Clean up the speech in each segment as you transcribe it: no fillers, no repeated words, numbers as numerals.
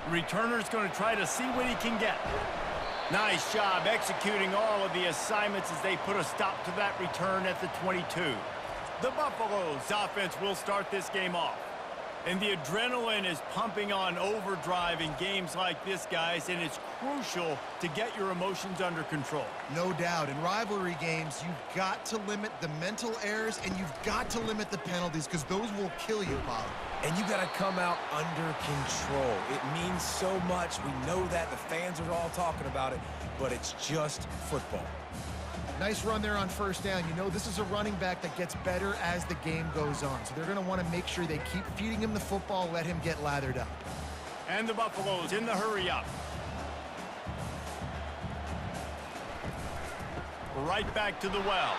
Returner's going to try to see what he can get. Nice job executing all of the assignments as they put a stop to that return at the 22. The Buffaloes offense will start this game off. And the adrenaline is pumping on overdrive in games like this, guys, and it's crucial to get your emotions under control. No doubt. In rivalry games, you've got to limit the mental errors, and you've got to limit the penalties because those will kill you, Bob. And you got to come out under control. It means so much. We know that. The fans are all talking about it, but it's just football. Nice run there on first down. You know, this is a running back that gets better as the game goes on. So they're going to want to make sure they keep feeding him the football, let him get lathered up. And the Buffaloes in the hurry up. Right back to the well.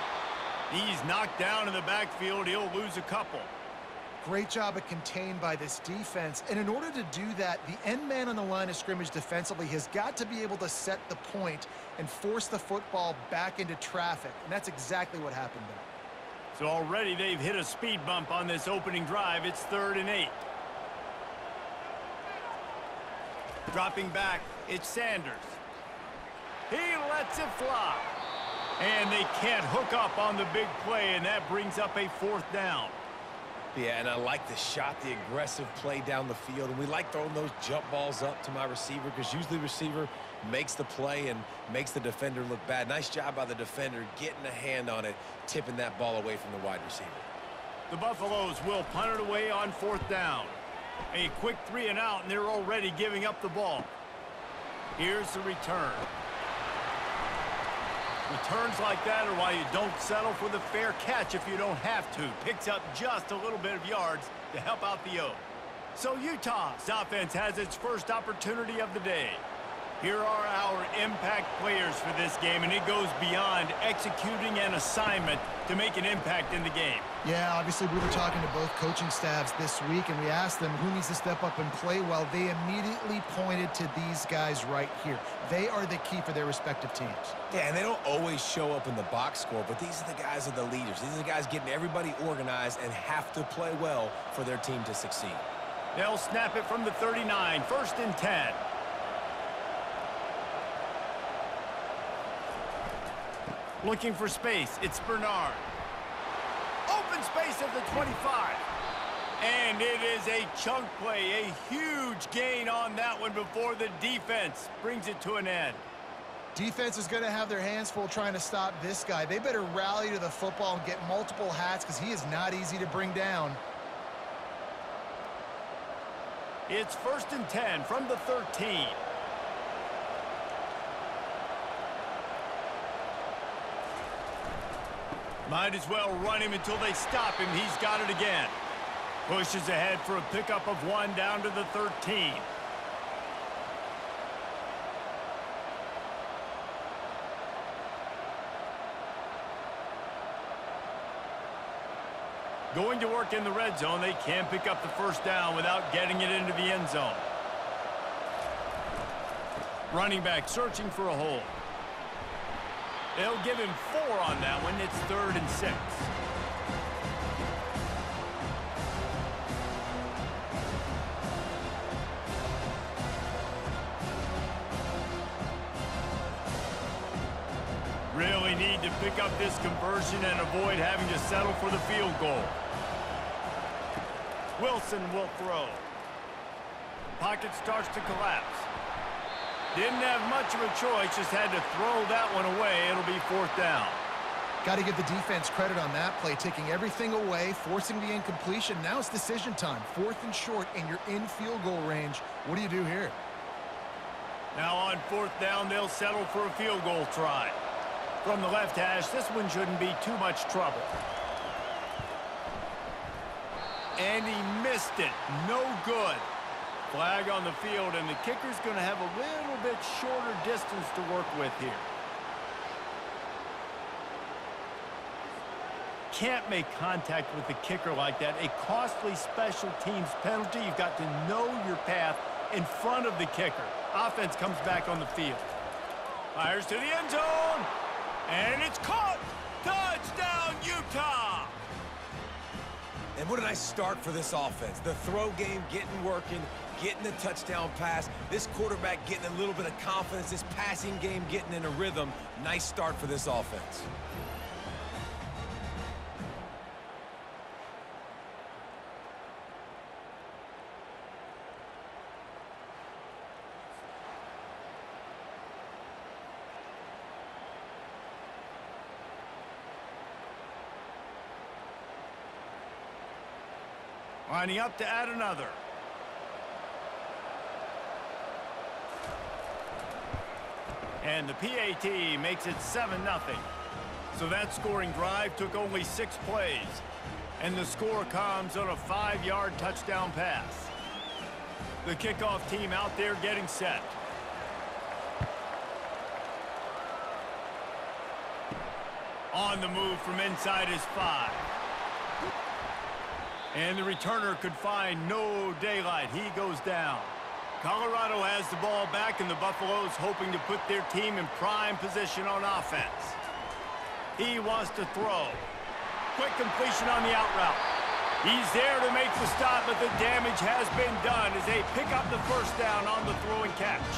He's knocked down in the backfield. He'll lose a couple. Great job at contained by this defense. And in order to do that, the end man on the line of scrimmage defensively has got to be able to set the point and force the football back into traffic. And that's exactly what happened there. So already they've hit a speed bump on this opening drive. It's 3rd and 8. Dropping back, it's Sanders. He lets it fly. And they can't hook up on the big play, and that brings up a 4th down. Yeah, and I like the shot, the aggressive play down the field. And we like throwing those jump balls up to my receiver because usually the receiver makes the play and makes the defender look bad. Nice job by the defender getting a hand on it, tipping that ball away from the wide receiver. The Buffaloes will punt it away on 4th down. A quick 3 and out, and they're already giving up the ball. Here's the return. Returns like that are why you don't settle for the fair catch if you don't have to. Picks up just a little bit of yards to help out the O. So Utah's offense has its first opportunity of the day. Here are our impact players for this game, and it goes beyond executing an assignment to make an impact in the game. Yeah, obviously we were talking to both coaching staffs this week, and we asked them who needs to step up and play well. They immediately pointed to these guys right here. They are the key for their respective teams. Yeah, and they don't always show up in the box score, but these are the guys that are the leaders. These are the guys getting everybody organized and have to play well for their team to succeed. They'll snap it from the 39, 1st and 10. Looking for space, it's Bernard. Open space at the 25. And it is a chunk play, a huge gain on that one before the defense brings it to an end. Defense is going to have their hands full trying to stop this guy. They better rally to the football and get multiple hats because he is not easy to bring down. It's 1st and 10 from the 13. Might as well run him until they stop him. He's got it again. Pushes ahead for a pickup of 1 down to the 13. Going to work in the red zone. They can pick up the 1st down without getting it into the end zone. Running back searching for a hole. They'll give him 4 on that one. It's 3rd and 6. Really need to pick up this conversion and avoid having to settle for the field goal. Wilson will throw. Pocket starts to collapse. Didn't have much of a choice, just had to throw that one away. It'll be 4th down. Got to give the defense credit on that play, taking everything away, forcing the incompletion. Now it's decision time. 4th and short, and you're in field goal range. What do you do here? Now on 4th down, they'll settle for a field goal try. From the left hash, this one shouldn't be too much trouble. And he missed it. No good. Flag on the field, and the kicker's going to have a little bit shorter distance to work with here. Can't make contact with the kicker like that. A costly special teams penalty. You've got to know your path in front of the kicker. Offense comes back on the field. Fires to the end zone. And it's caught. Touchdown, Utah. And what a nice start for this offense. The throw game getting working, getting the touchdown pass. This quarterback getting a little bit of confidence. This passing game getting in a rhythm. Nice start for this offense. Lining up to add another. And the PAT makes it 7-0. So that scoring drive took only 6 plays. And the score comes on a 5-yard touchdown pass. The kickoff team out there getting set. On the move from inside his 5. And the returner could find no daylight. He goes down. Colorado has the ball back, and the Buffaloes hoping to put their team in prime position on offense. He wants to throw. Quick completion on the out route. He's there to make the stop, but the damage has been done as they pick up the first down on the throw and catch.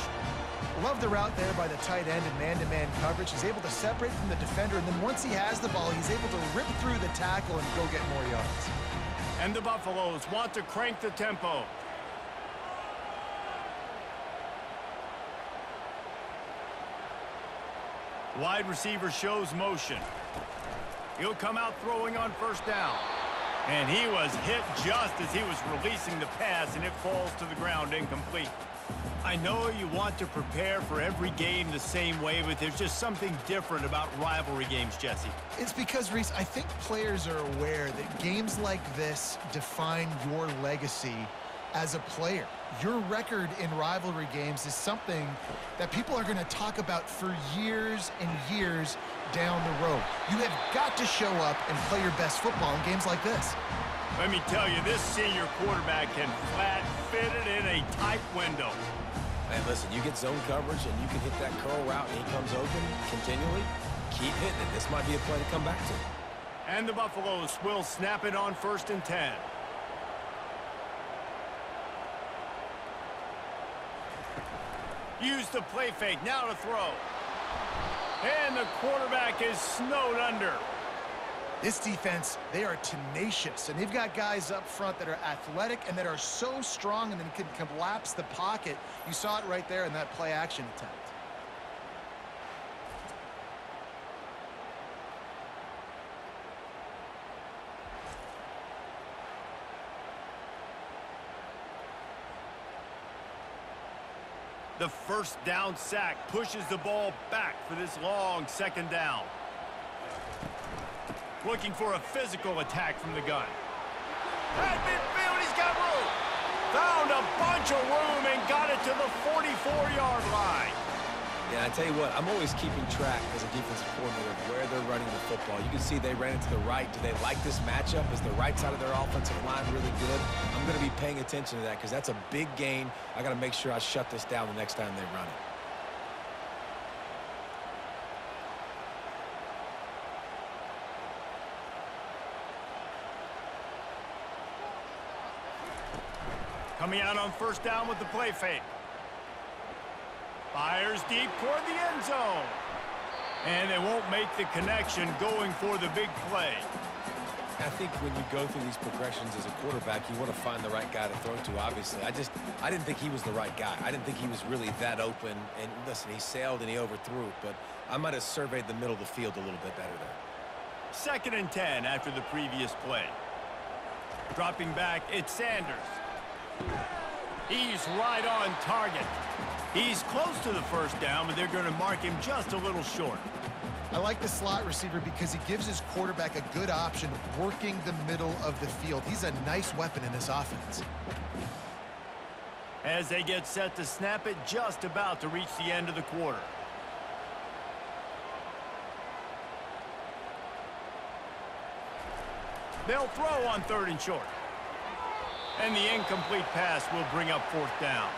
Love the route there by the tight end in man-to-man coverage. He's able to separate from the defender, and then once he has the ball, he's able to rip through the tackle and go get more yards. And the Buffaloes want to crank the tempo. Wide receiver shows motion. He'll come out throwing on first down. And he was hit just as he was releasing the pass, and it falls to the ground incomplete. I know you want to prepare for every game the same way, but there's just something different about rivalry games, Jesse. It's because, Reese, I think players are aware that games like this define your legacy as a player. Your record in rivalry games is something that people are going to talk about for years and years down the road. You have got to show up and play your best football in games like this. Let me tell you, this senior quarterback can flat fit it in a tight window. Man, listen, you get zone coverage and you can hit that curl route and he comes open continually. Keep hitting it. This might be a play to come back to. And the Buffaloes will snap it on 1st and 10. Use the play fake, now to throw. And the quarterback is snowed under. This defense, they are tenacious, and they've got guys up front that are athletic and that are so strong and then can collapse the pocket. You saw it right there in that play action attempt. The first down sack pushes the ball back for this long 2nd down. Looking for a physical attack from the gun. At midfield, he's got room. Found a bunch of room and got it to the 44-yard line. Yeah, I tell you what, I'm always keeping track as a defensive coordinator of where they're running the football. You can see they ran it to the right. Do they like this matchup? Is the right side of their offensive line really good? I'm going to be paying attention to that because that's a big gain. I got to make sure I shut this down the next time they run it. Coming out on 1st down with the play fake. Fires deep toward the end zone. And they won't make the connection going for the big play. I think when you go through these progressions as a quarterback, you want to find the right guy to throw to, obviously. I didn't think he was the right guy. I didn't think he was really that open. And listen, he sailed and he overthrew it, but I might have surveyed the middle of the field a little bit better there. 2nd and 10 after the previous play. Dropping back, it's Sanders. He's right on target. He's close to the 1st down, but they're going to mark him just a little short. I like the slot receiver because he gives his quarterback a good option working the middle of the field. He's a nice weapon in this offense. As they get set to snap it, just about to reach the end of the quarter. They'll throw on 3rd and short. And the incomplete pass will bring up 4th down.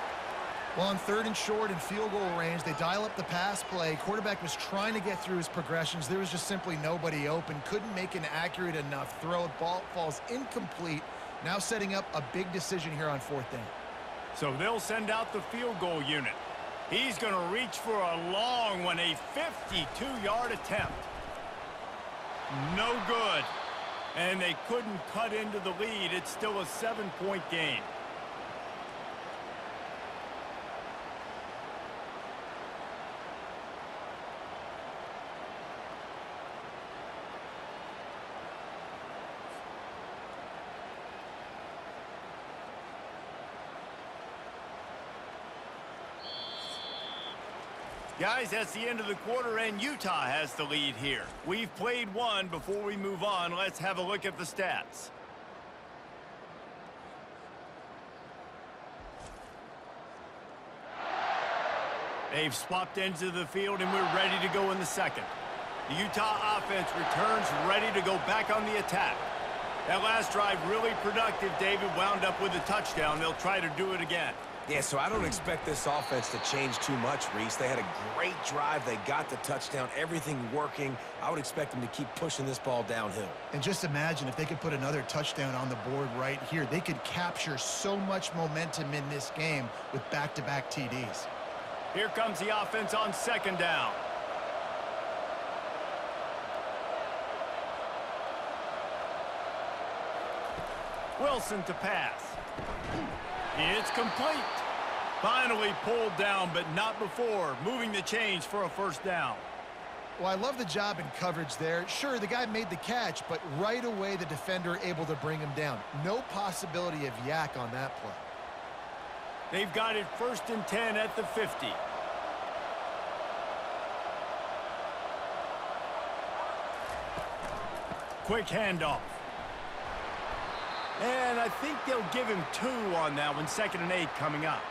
Well, on 3rd and short and field goal range, they dial up the pass play. Quarterback was trying to get through his progressions. There was just simply nobody open. Couldn't make an accurate enough throw. Ball falls incomplete. Now setting up a big decision here on 4th down. So they'll send out the field goal unit. He's going to reach for a long one, a 52-yard attempt. No good. And they couldn't cut into the lead. It's still a 7-point game. Guys, that's the end of the quarter, and Utah has the lead here. We've played one. Before we move on, let's have a look at the stats. They've swapped ends of the field, and we're ready to go in the second. The Utah offense returns ready to go back on the attack. That last drive really productive. David wound up with a touchdown. They'll try to do it again. Yeah, so I don't expect this offense to change too much, Reese. They had a great drive. They got the touchdown, everything working. I would expect them to keep pushing this ball downhill. And just imagine if they could put another touchdown on the board right here. They could capture so much momentum in this game with back-to-back TDs. Here comes the offense on 2nd down. Wilson to pass. It's complete. Finally pulled down, but not before. Moving the chains for a 1st down. Well, I love the job in coverage there. Sure, the guy made the catch, but right away the defender able to bring him down. No possibility of yak on that play. They've got it 1st and 10 at the 50. Quick handoff. And I think they'll give him 2 on that one. 2nd and 8 coming up.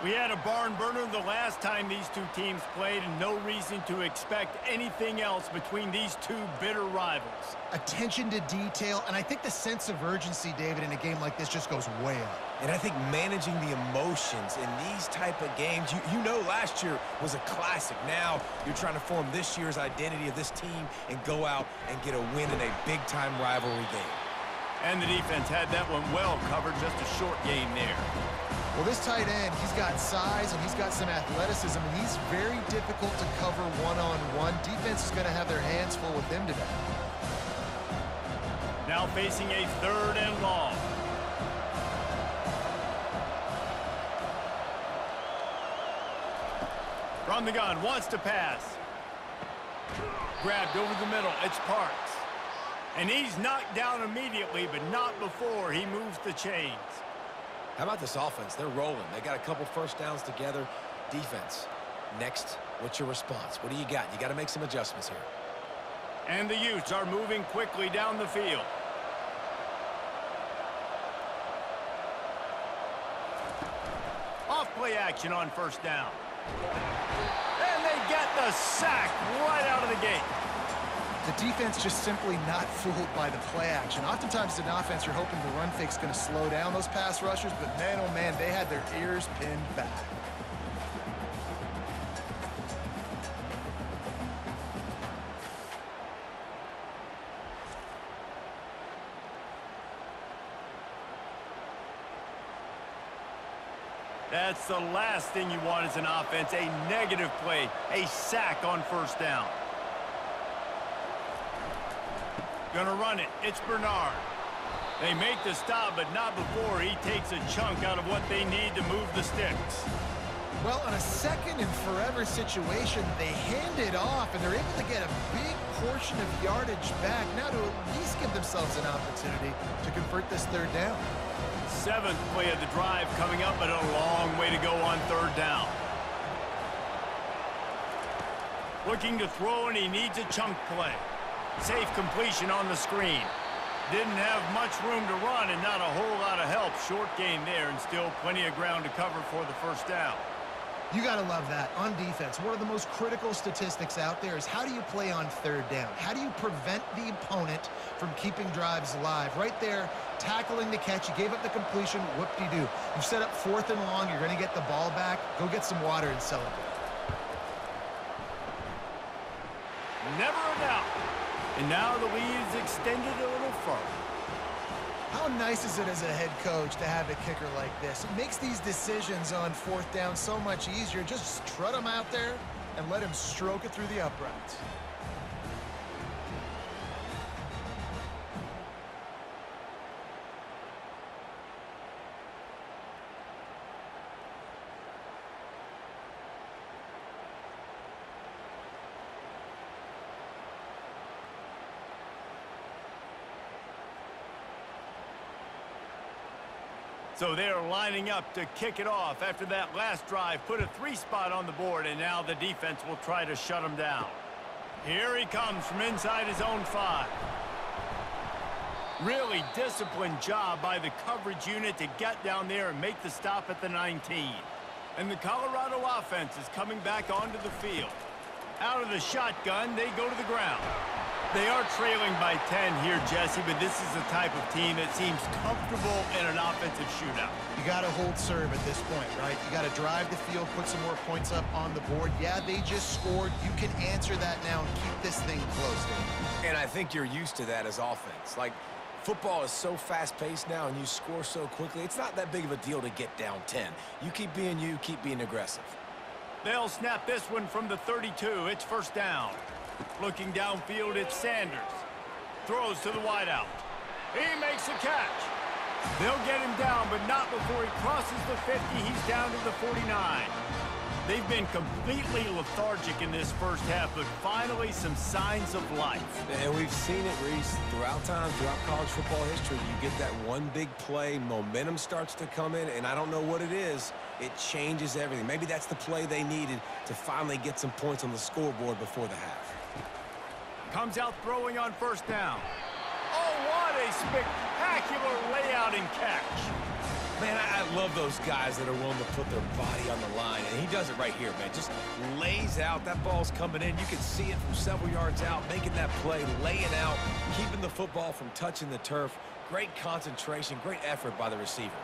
We had a barn burner the last time these two teams played, and no reason to expect anything else between these two bitter rivals. Attention to detail, and I think the sense of urgency, David, in a game like this just goes way up. And I think managing the emotions in these type of games, you know last year was a classic. Now you're trying to form this year's identity of this team and go out and get a win in a big-time rivalry game. And the defense had that one well covered, just a short gain there. Well, this tight end, he's got size and he's got some athleticism, and he's very difficult to cover one-on-one. Defense is going to have their hands full with him today. Now facing a 3rd and long. From the gun, wants to pass. Grabbed over the middle, it's Parks. And he's knocked down immediately, but not before he moves the chains. How about this offense? They're rolling. They got a couple 1st downs together. Defense, next, what's your response? What do you got? You got to make some adjustments here. And the Utes are moving quickly down the field. Off play action on 1st down. And they get the sack right out of the gate. The defense just simply not fooled by the play action. Oftentimes in offense, you're hoping the run fake's going to slow down those pass rushers, but man, oh man, they had their ears pinned back. That's the last thing you want as an offense, a negative play, a sack on 1st down. Gonna run it. It's Bernard. They make the stop, but not before he takes a chunk out of what they need to move the sticks. Well, on a 2nd and forever situation, they hand it off, and they're able to get a big portion of yardage back now to at least give themselves an opportunity to convert this 3rd down. 7th play of the drive coming up, but a long way to go on 3rd down. Looking to throw, and he needs a chunk play. Safe completion on the screen. Didn't have much room to run and not a whole lot of help. Short gain there and still plenty of ground to cover for the 1st down. You got to love that. On defense, one of the most critical statistics out there is how do you play on third down? How do you prevent the opponent from keeping drives alive? Right there, tackling the catch. You gave up the completion. Whoop-de-doo. You've set up 4th and long. You're going to get the ball back. Go get some water and celebrate. Never a doubt. And now the lead is extended a little further. How nice is it as a head coach to have a kicker like this? It makes these decisions on 4th down so much easier. Just strut him out there and let him stroke it through the uprights. So they're lining up to kick it off after that last drive. Put a 3-spot on the board, and now the defense will try to shut him down. Here he comes from inside his own 5. Really disciplined job by the coverage unit to get down there and make the stop at the 19. And the Colorado offense is coming back onto the field. Out of the shotgun, they go to the ground. They are trailing by 10 here, Jesse, but this is the type of team that seems comfortable in an offensive shootout. You got to hold serve at this point, right? You got to drive the field, put some more points up on the board. Yeah, they just scored. You can answer that now and keep this thing close. And I think you're used to that as offense. Like, football is so fast-paced now, and you score so quickly. It's not that big of a deal to get down 10. You keep being you, keep being aggressive. They'll snap this one from the 32. It's 1st down. Looking downfield, it's Sanders. Throws to the wideout. He makes a catch. They'll get him down, but not before he crosses the 50. He's down to the 49. They've been completely lethargic in this first half, but finally some signs of life. And we've seen it, Reese, throughout time, throughout college football history. You get that one big play, momentum starts to come in, and I don't know what it is. It changes everything. Maybe that's the play they needed to finally get some points on the scoreboard before the half. Comes out throwing on 1st down. Oh, what a spectacular layout and catch. Man, I love those guys that are willing to put their body on the line, and he does it right here, man. Just lays out. That ball's coming in. You can see it from several yards out, making that play, laying out, keeping the football from touching the turf. Great concentration, great effort by the receiver.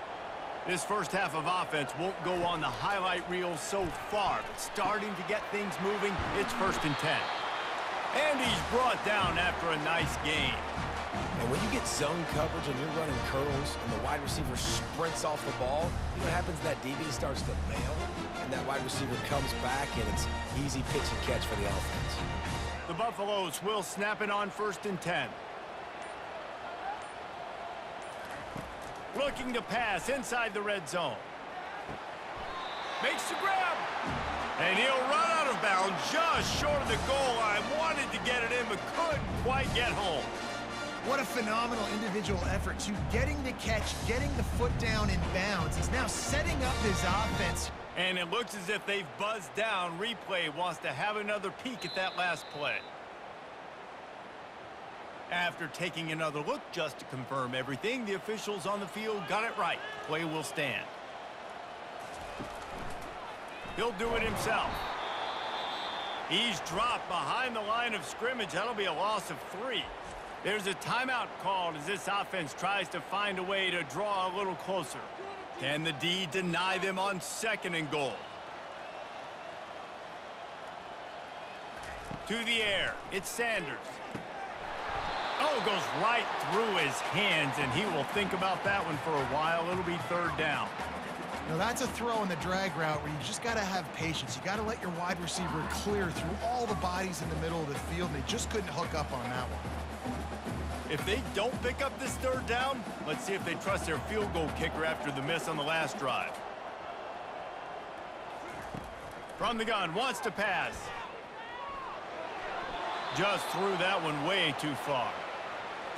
This first half of offense won't go on the highlight reel so far, but starting to get things moving, it's 1st and 10. And he's brought down after a nice gain. And when you get zone coverage and you're running curls and the wide receiver sprints off the ball, you know what happens? That DB starts to bail, and that wide receiver comes back, and it's easy pitch and catch for the offense. The Buffaloes will snap it on 1st and 10. Looking to pass inside the red zone. Makes the grab. And he'll run out of bounds just short of the goal line. Wanted to get it in, but couldn't quite get home. What a phenomenal individual effort to getting the catch, getting the foot down in bounds. He's now setting up his offense. And it looks as if they've buzzed down. Replay wants to have another peek at that last play. After taking another look just to confirm everything, the officials on the field got it right. Play will stand. He'll do it himself. He's dropped behind the line of scrimmage. That'll be a loss of 3. There's a timeout called as this offense tries to find a way to draw a little closer. Can the D deny them on 2nd and goal? To the air. It's Sanders. Oh, goes right through his hands, and he will think about that one for a while. It'll be 3rd down. Now that's a throw in the drag route where you just got to have patience. You got to let your wide receiver clear through all the bodies in the middle of the field. They just couldn't hook up on that one. If they don't pick up this 3rd down, let's see if they trust their field goal kicker after the miss on the last drive. From the gun, wants to pass. Just threw that one way too far.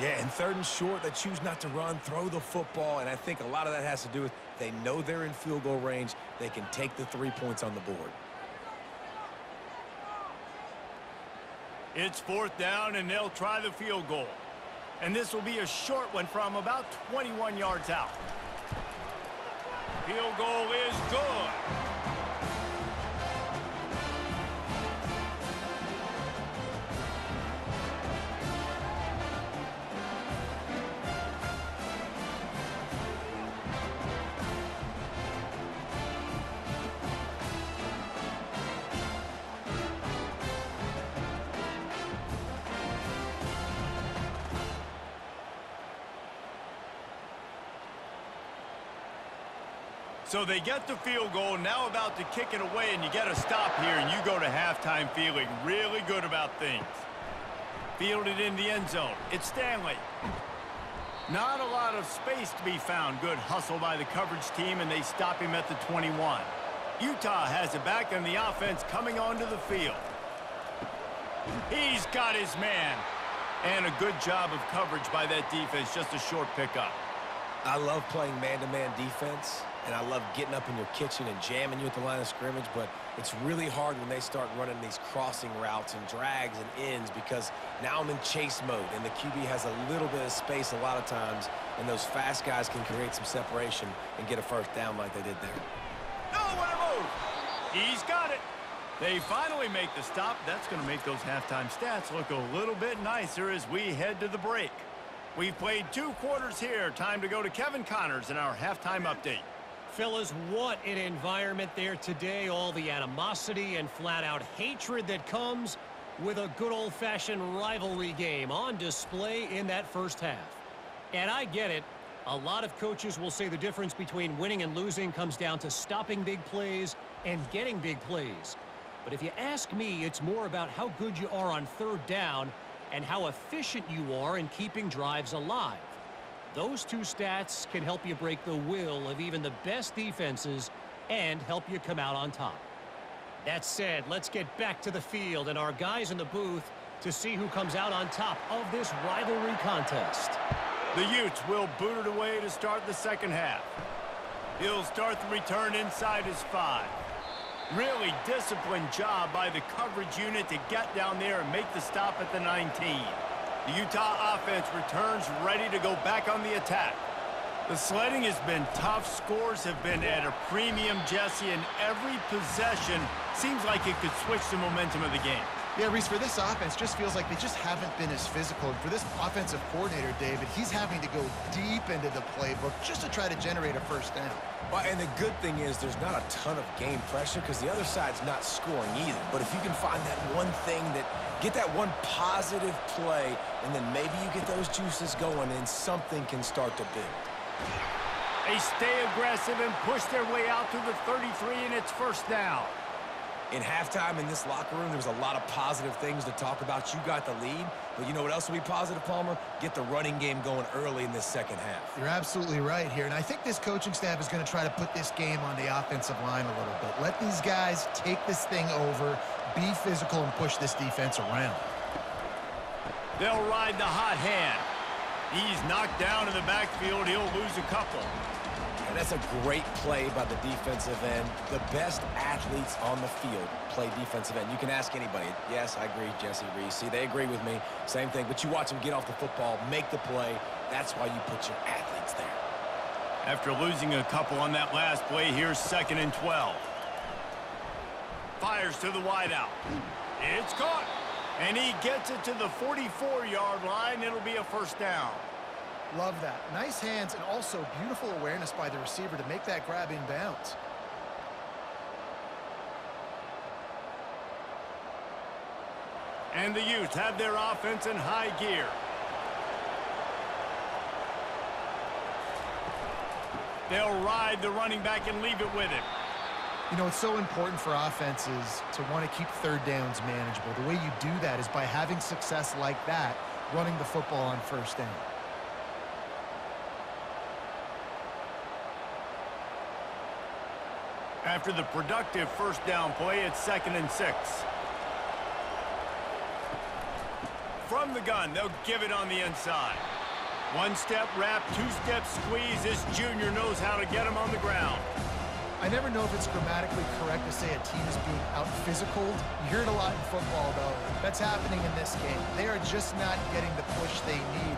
Yeah, and 3rd and short, they choose not to run, throw the football, and I think a lot of that has to do with they know they're in field goal range. They can take the 3 points on the board. It's 4th down, and they'll try the field goal. And this will be a short one from about 21 yards out. Field goal is good. So they get the field goal, now about to kick it away, and you get a stop here, and you go to halftime feeling really good about things. Fielded in the end zone. It's Stanley. Not a lot of space to be found. Good hustle by the coverage team, and they stop him at the 21. Utah has it back, and the offense coming onto the field. He's got his man. And a good job of coverage by that defense. Just a short pickup. I love playing man-to-man defense, and I love getting up in your kitchen and jamming you at the line of scrimmage, but it's really hard when they start running these crossing routes and drags and ends because now I'm in chase mode, and the QB has a little bit of space a lot of times, and those fast guys can create some separation and get a first down like they did there. Oh, what a move! He's got it. They finally make the stop. That's going to make those halftime stats look a little bit nicer as we head to the break. We've played 2 quarters here. Time to go to Kevin Connors in our halftime update. Fellas, what an environment there today. All the animosity and flat-out hatred that comes with a good old-fashioned rivalry game on display in that first half. And I get it. A lot of coaches will say the difference between winning and losing comes down to stopping big plays and getting big plays. But if you ask me, it's more about how good you are on third down and how efficient you are in keeping drives alive. Those 2 stats can help you break the will of even the best defenses and help you come out on top. That said, let's get back to the field and our guys in the booth to see who comes out on top of this rivalry contest. The Utes will boot it away to start the second half. He'll start the return inside his 5. Really disciplined job by the coverage unit to get down there and make the stop at the 19. The Utah offense returns ready to go back on the attack. The sledding has been tough. Scores have been at a premium, Jesse, and every possession seems like it could switch the momentum of the game. Yeah, Reese, for this offense, just feels like they just haven't been as physical. And for this offensive coordinator, David, he's having to go deep into the playbook just to try to generate a first down. Well, and the good thing is there's not a ton of game pressure because the other side's not scoring either. But if you can find that one thing get that one positive play, and then maybe you get those juices going and something can start to build. They stay aggressive and push their way out to the 33, and it's first down. In halftime in this locker room, there's a lot of positive things to talk about. You got the lead, but you know what else will be positive, Palmer? Get the running game going early in this second half. You're absolutely right here, and I think this coaching staff is going to try to put this game on the offensive line a little bit. Let these guys take this thing over, be physical, and push this defense around. They'll ride the hot hand. He's knocked down in the backfield. He'll lose a couple. And that's a great play by the defensive end. The best athletes on the field play defensive end. You can ask anybody. Yes, I agree, Jesse Reese. See, they agree with me. Same thing. But you watch them get off the football, make the play. That's why you put your athletes there. After losing a couple on that last play, here's 2nd and 12. Fires to the wideout. It's caught. And he gets it to the 44-yard line. It'll be a first down. Love that. Nice hands and also beautiful awareness by the receiver to make that grab in bounds. And the Utes have their offense in high gear. They'll ride the running back and leave it with him. You know, it's so important for offenses to want to keep third downs manageable. The way you do that is by having success like that, running the football on first down. After the productive first down play, it's 2nd and 6. From the gun, they'll give it on the inside. One-step wrap, two-step squeeze. This junior knows how to get him on the ground. I never know if it's grammatically correct to say a team is being out-physicaled. You hear it a lot in football, though. That's happening in this game. They are just not getting the push they need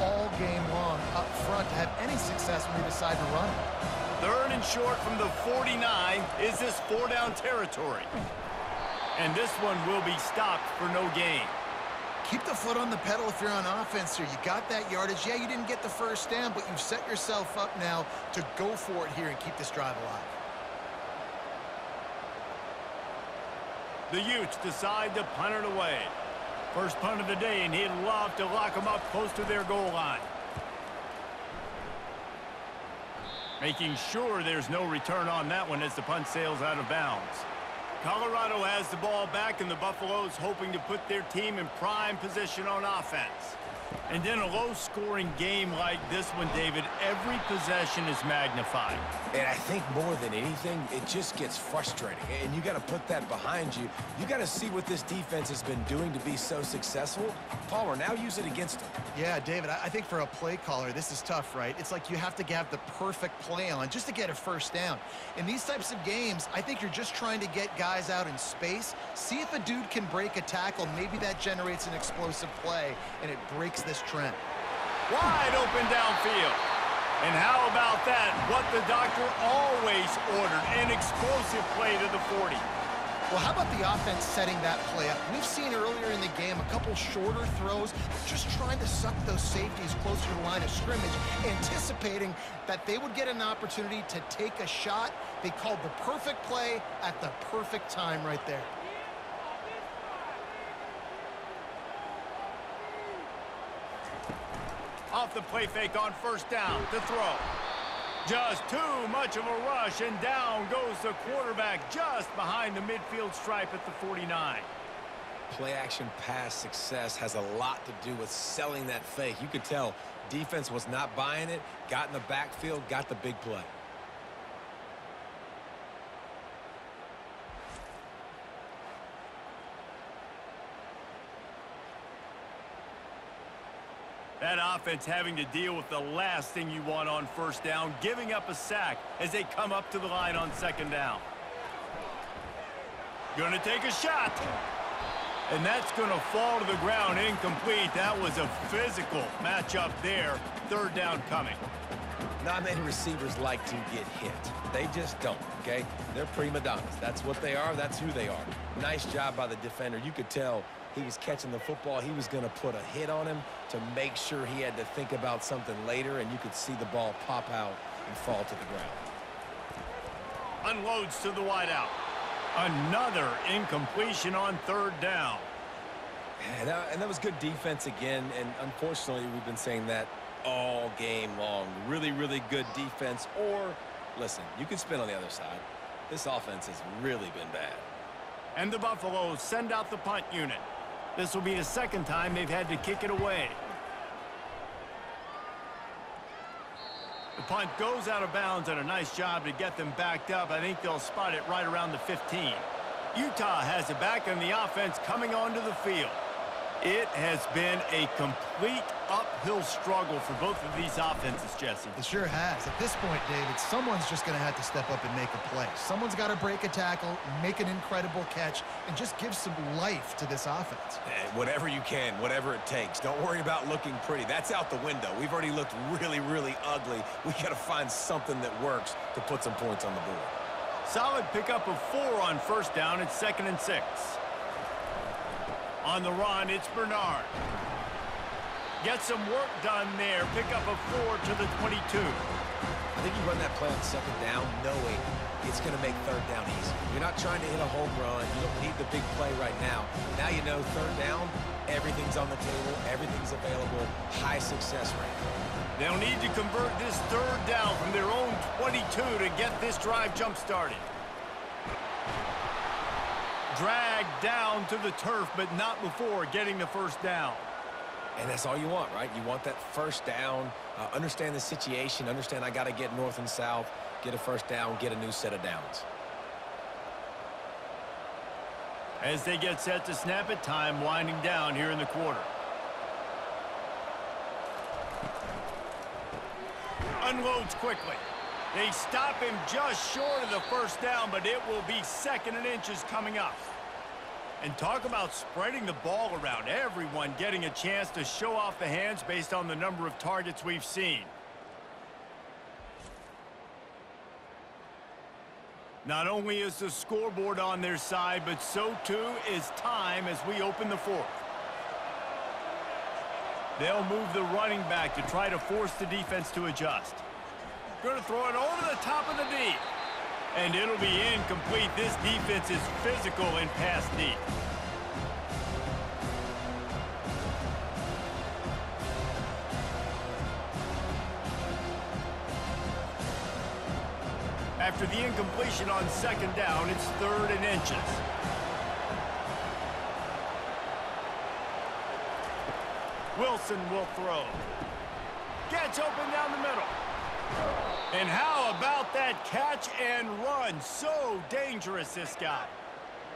all game long up front to have any success when they decide to run it. 3rd and short from the 49. Is this 4-down territory? And this one will be stopped for no gain. Keep the foot on the pedal if you're on offense here. You got that yardage. Yeah, you didn't get the first down, but you've set yourself up now to go for it here and keep this drive alive. The Utes decide to punt it away. First punt of the day, and he'd love to lock them up close to their goal line. Making sure there's no return on that one as the punt sails out of bounds. Colorado has the ball back, and the Buffaloes hoping to put their team in prime position on offense. And in a low-scoring game like this one, David, every possession is magnified. And I think more than anything, it just gets frustrating. And you got to put that behind you. You got to see what this defense has been doing to be so successful. Palmer, now use it against them. Yeah, David, I think for a play caller, this is tough, right? It's like you have to have the perfect play on just to get a first down. In these types of games, I think you're just trying to get guys out in space, see if a dude can break a tackle. Maybe that generates an explosive play, and it breaks this trend. Wide open downfield. And how about that? What the doctor always ordered, an explosive play to the 40. Well, how about the offense setting that play up? We've seen earlier in the game a couple shorter throws, just trying to suck those safeties closer to the line of scrimmage, anticipating that they would get an opportunity to take a shot. They called the perfect play at the perfect time right there. Off the play fake on first down to throw. Just too much of a rush, and down goes the quarterback just behind the midfield stripe at the 49. Play action pass success has a lot to do with selling that fake. You could tell defense was not buying it, got in the backfield, got the big play. That offense having to deal with the last thing you want on first down, giving up a sack as they come up to the line on second down. Going to take a shot. And that's going to fall to the ground incomplete. That was a physical matchup there. Third down coming. Not many receivers like to get hit. They just don't, okay? They're prima donnas. That's what they are. That's who they are. Nice job by the defender. You could tell he was catching the football. He was going to put a hit on him to make sure he had to think about something later, and you could see the ball pop out and fall to the ground. Unloads to the wideout. Another incompletion on third down. And that was good defense again, and unfortunately we've been saying that all game long. Really, really good defense. Or, listen, you could spin on the other side. This offense has really been bad. And the Buffaloes send out the punt unit. This will be the second time they've had to kick it away. The punt goes out of bounds, and a nice job to get them backed up. I think they'll spot it right around the 15. Utah has it back, and the offense coming onto the field. It has been a complete uphill struggle for both of these offenses, Jesse. It sure has. At this point, David, someone's just going to have to step up and make a play. Someone's got to break a tackle, make an incredible catch, and just give some life to this offense. Whatever you can, whatever it takes. Don't worry about looking pretty. That's out the window. We've already looked really, really ugly. We got to find something that works to put some points on the board. Solid pickup of 4 on first down. It's 2nd and 6. On the run, it's Bernard. Get some work done there. Pick up a 4 to the 22. I think you run that play on second down knowing it's going to make third down easy. You're not trying to hit a home run. You don't need the big play right now. Now you know third down, everything's on the table, everything's available, high success rate. They'll need to convert this third down from their own 22 to get this drive jump-started. Dragged down to the turf, but not before getting the first down. And that's all you want, right? You want that first down, understand the situation, understand I got to get north and south, get a first down, get a new set of downs. As they get set to snap it, time winding down here in the quarter. Unloads quickly. They stop him just short of the first down, but it will be 2nd and inches coming up. And talk about spreading the ball around. Everyone getting a chance to show off the hands based on the number of targets we've seen. Not only is the scoreboard on their side, but so too is time as we open the 4th. They'll move the running back to try to force the defense to adjust. Going to throw it over the top of the D. And it'll be incomplete. This defense is physical and pass deep. After the incompletion on second down, it's 3rd and inches. Wilson will throw. Gets open down the middle. And how about that catch and run? So dangerous, this guy.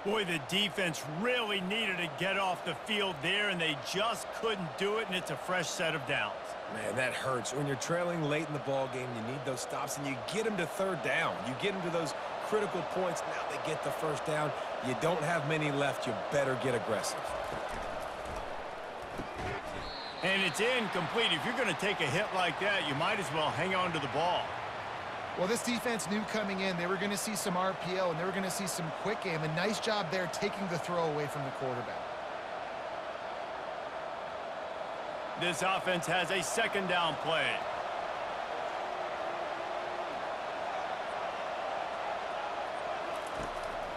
Boy, the defense really needed to get off the field there, and they just couldn't do it, and it's a fresh set of downs. Man, that hurts. When you're trailing late in the ball game, you need those stops, and you get them to 3rd down. You get them to those critical points. Now they get the 1st down. You don't have many left. You better get aggressive. And it's incomplete. If you're going to take a hit like that, you might as well hang on to the ball. Well, this defense knew coming in they were going to see some RPO and they were going to see some quick game. A nice job there taking the throw away from the quarterback. This offense has a 2nd down play.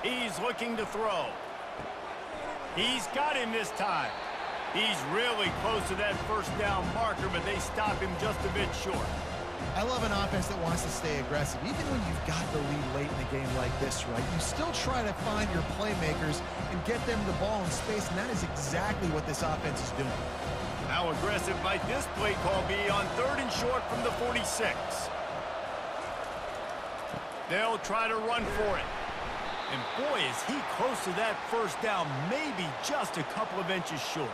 He's looking to throw. He's got him this time. He's really close to that 1st down marker, but they stop him just a bit short. I love an offense that wants to stay aggressive. Even when you've got the lead late in the game like this, right, you still try to find your playmakers and get them the ball in space, and that is exactly what this offense is doing. How aggressive might this play call be on 3rd and short from the 46? They'll try to run for it. And boy, is he close to that 1st down, maybe just a couple of inches short.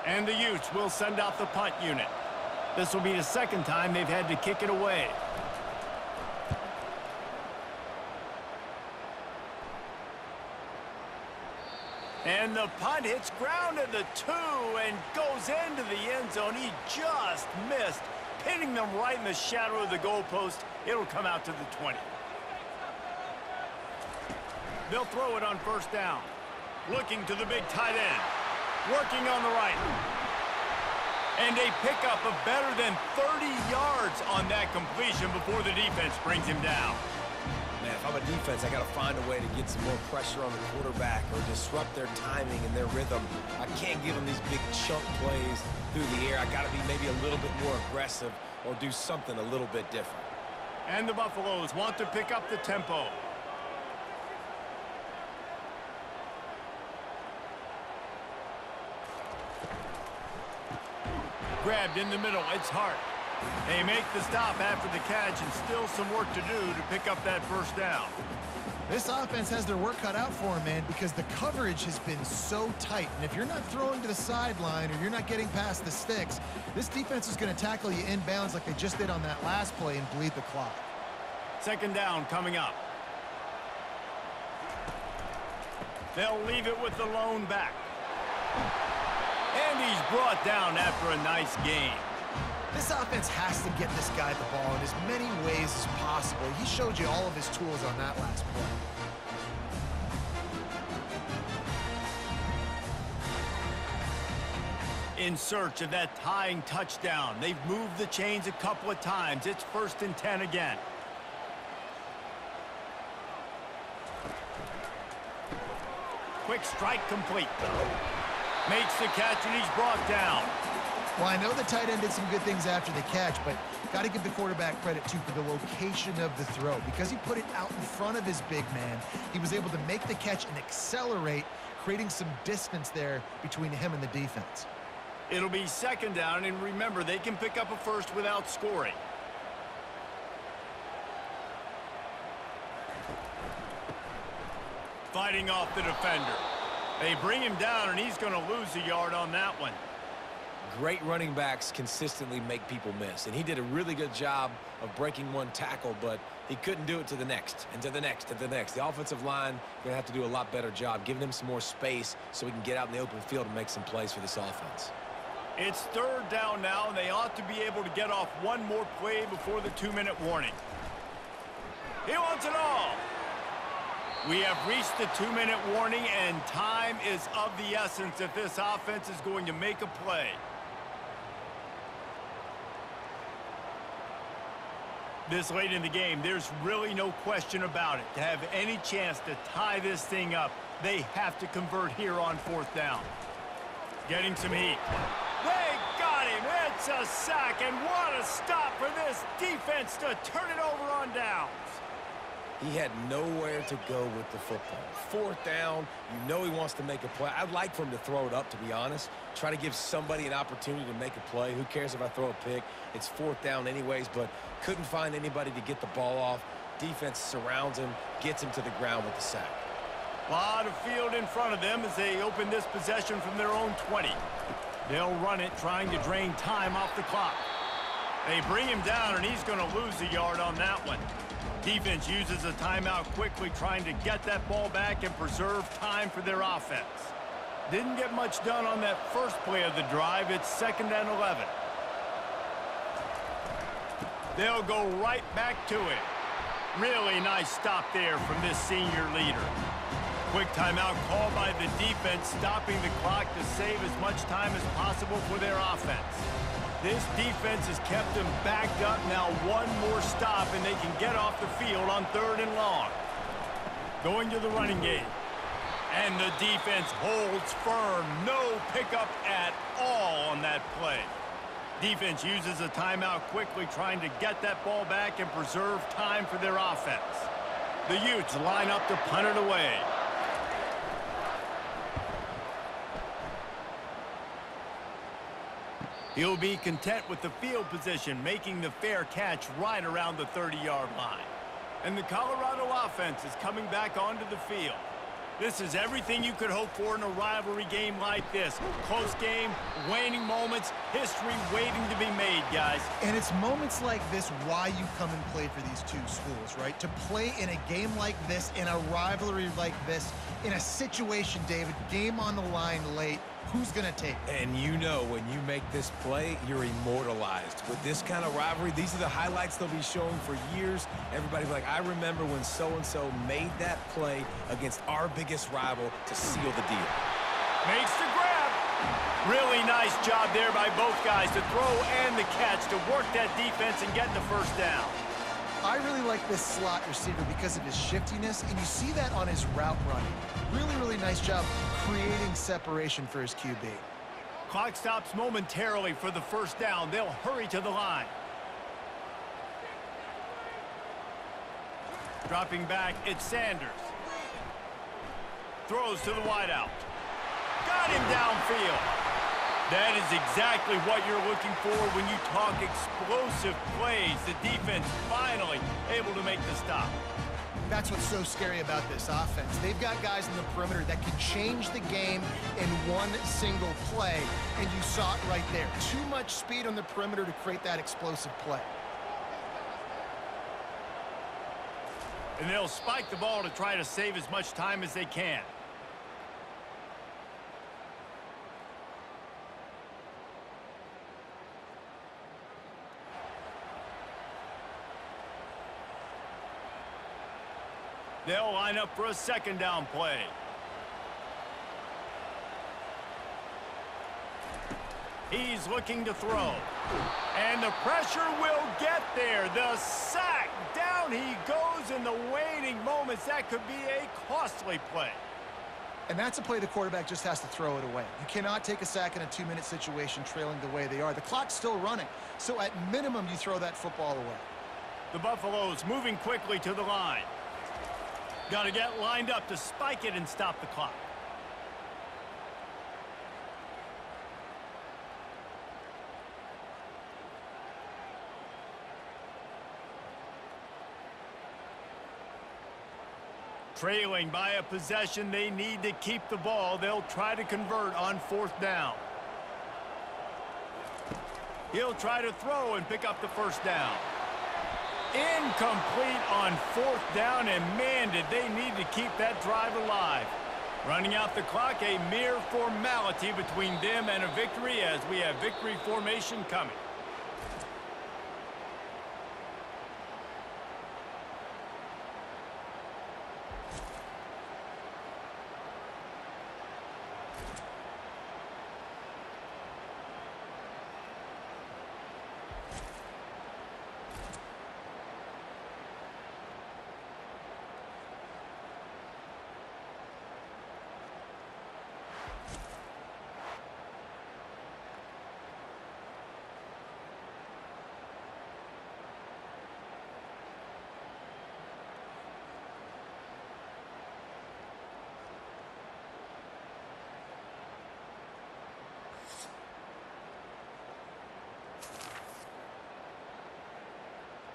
And the Utes will send out the punt unit. This will be the 2nd time they've had to kick it away. And the punt hits ground at the 2 and goes into the end zone. He just missed, pinning them right in the shadow of the goalpost. It'll come out to the 20. They'll throw it on 1st down. Looking to the big tight end. Working on the right. And a pickup of better than 30 yards on that completion before the defense brings him down. Man, if I'm a defense, I got to find a way to get some more pressure on the quarterback or disrupt their timing and their rhythm. I can't give them these big chunk plays through the air. I got to be maybe a little bit more aggressive or do something a little bit different. And the Buffaloes want to pick up the tempo. Grabbed in the middle, it's Hart. They make the stop after the catch and still some work to do to pick up that 1st down. This offense has their work cut out for them, man, because the coverage has been so tight. And if you're not throwing to the sideline or you're not getting past the sticks, this defense is going to tackle you inbounds like they just did on that last play and bleed the clock. 2nd down coming up. They'll leave it with the lone back. And he's brought down after a nice gain. This offense has to get this guy the ball in as many ways as possible. He showed you all of his tools on that last play. In search of that tying touchdown. They've moved the chains a couple of times. It's 1st and 10 again. Quick strike complete. Makes the catch and he's brought down. Well, I know the tight end did some good things after the catch, but got to give the quarterback credit, too, for the location of the throw. Because he put it out in front of his big man, he was able to make the catch and accelerate, creating some distance there between him and the defense. It'll be 2nd down, and remember, they can pick up a 1st without scoring. Fighting off the defender. They bring him down, and he's going to lose a yard on that one. Great running backs consistently make people miss, and he did a really good job of breaking one tackle, but he couldn't do it to the next, and to the next, and to the next. The offensive line going to have to do a lot better job, giving him some more space so we can get out in the open field and make some plays for this offense. It's 3rd down now, and they ought to be able to get off one more play before the 2-minute warning. He wants it all. We have reached the 2-minute warning, and time is of the essence if this offense is going to make a play. This late in the game, there's really no question about it. To have any chance to tie this thing up, They have to convert here on 4th down. Getting some heat. They got him. It's a sack, and what a stop for this defense to turn it over on downs. He had nowhere to go with the football. 4th down, you know he wants to make a play. I'd like for him to throw it up, to be honest. Try to give somebody an opportunity to make a play. Who cares if I throw a pick? It's 4th down anyways, but couldn't find anybody to get the ball off. Defense surrounds him, gets him to the ground with the sack. A lot of field in front of them as they open this possession from their own 20. They'll run it, trying to drain time off the clock. They bring him down, and he's going to lose a yard on that one. Defense uses a timeout quickly, trying to get that ball back and preserve time for their offense. Didn't get much done on that first play of the drive. It's 2nd and 11. They'll go right back to it. Really nice stop there from this senior leader. Quick timeout called by the defense, stopping the clock to save as much time as possible for their offense. This defense has kept them backed up. Now one more stop, and they can get off the field on 3rd and long. Going to the running game. And the defense holds firm. No pickup at all on that play. Defense uses a timeout quickly, trying to get that ball back and preserve time for their offense. The Utes line up to punt it away. He'll be content with the field position, making the fair catch right around the 30-yard line. And the Colorado offense is coming back onto the field. This is everything you could hope for in a rivalry game like this. Close game, waning moments, history waiting to be made, guys. And it's moments like this why you come and play for these two schools, right? To play in a game like this, in a rivalry like this, in a situation, David, game on the line late, who's going to take it? And you know when you make this play, you're immortalized. With this kind of rivalry, these are the highlights they'll be showing for years. Everybody be like, I remember when so-and-so made that play against our biggest rival to seal the deal. Makes the grab. Really nice job there by both guys to throw and the catch to work that defense and get the 1st down. I really like this slot receiver because of his shiftiness, and you see that on his route running. Really, really nice job creating separation for his QB. Clock stops momentarily for the 1st down. They'll hurry to the line. Dropping back, it's Sanders. Throws to the wideout. Got him downfield. That is exactly what you're looking for when you talk explosive plays. The defense finally able to make the stop. That's what's so scary about this offense. They've got guys in the perimeter that can change the game in one single play, and you saw it right there. Too much speed on the perimeter to create that explosive play. And they'll spike the ball to try to save as much time as they can. They'll line up for a 2nd down play. He's looking to throw. And the pressure will get there. The sack. Down he goes in the waning moments. That could be a costly play. And that's a play the quarterback just has to throw it away. You cannot take a sack in a 2-minute situation trailing the way they are. The clock's still running. So at minimum, you throw that football away. The Buffaloes moving quickly to the line. Got to get lined up to spike it and stop the clock. Trailing by a possession, they need to keep the ball. They'll try to convert on 4th down. He'll try to throw and pick up the 1st down. Incomplete on 4th down, and man, did they need to keep that drive alive. Running out the clock, a mere formality between them and a victory as we have victory formation coming.